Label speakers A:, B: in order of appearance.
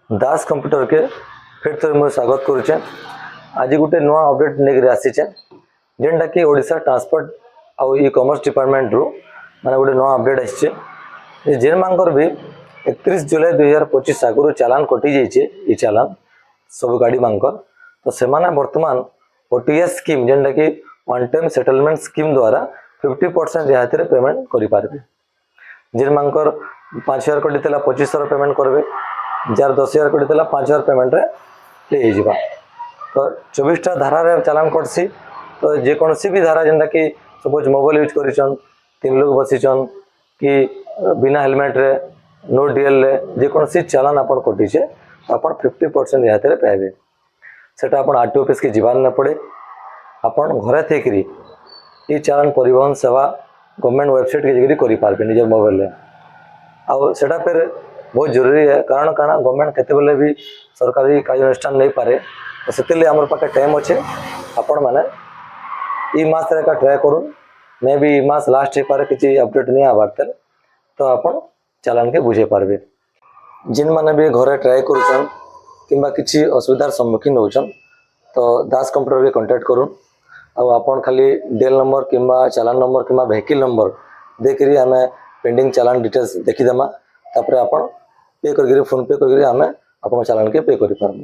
A: दास computer के फिर थोड़े मुझे स्वागत करुचे। आज गोटे नुआ अपडेट लेकर आसीचे जेनटा कि ओडिशा ट्रांसपोर्ट आउ ई कॉमर्स डिपार्टमेंट रू माने गोटे नुआ अपडेट आसीचे जेन मांकर भी 31 जुलाई 2025 आगु चालान कटि जाइए। ये चालान सब गाड़ी मांकर तो से बर्तमान ओटीएस स्कीम जेनटा कि वन टाइम सेटलमेंट स्कीम द्वारा 50% रियायती पेमेंट करें। जेन मांकर 5,000 कटि 25,000 पेमेंट करेंगे, जार 10,000 कटि 5,000 पेमेंट रे ले तो 24टा धारा रे चालान कटसी। तो जेकोसी भी धारा जेनटा कि सपोज मोबाइल यूज करिछन, 3 लोग बसीछन कि बिना हेलमेट रे नो डीएल रे जेकोसी चालान अपन कटिछे अपन 50% रियायती रे पाइबे। सेटा अपन आरटीओ ऑफिस के जीवान न पड़े, अपन घरे थेकरी ये चालान परिवहन सेवा गवर्नमेंट वेबसाइट के जगह करि पारबे निज मोबाइल रे। आउ सेटा फिर बहुत जरूरी है कारण गवर्नमेंट केते बेले भी सरकारी कार्यानुष्ठान नहीं पारे। तो से आम पाखे टाइम अच्छे आपण मैंने ई मास का ट्राए करूँ मे भी ई मास लास्ट हो पारे किसी अपडेट नहीं आबार तो आपण चालान के बुझे पारबे। जिन मैंने भी घरे ट्राए करुचन किंबा किसी असुविधार सम्मुखीन होचन तो दास कंप्यूटर के कांटेक्ट करूँ। आपन खाली डेल नंबर किंबा चालान नंबर किंबा वेहिकल नंबर देकरी हमें पेंडिंग चालान डिटेल्स देखीदेमा तापर आपन पे करके फोन पे करके हमें अपन चालान के पे करि पारबो।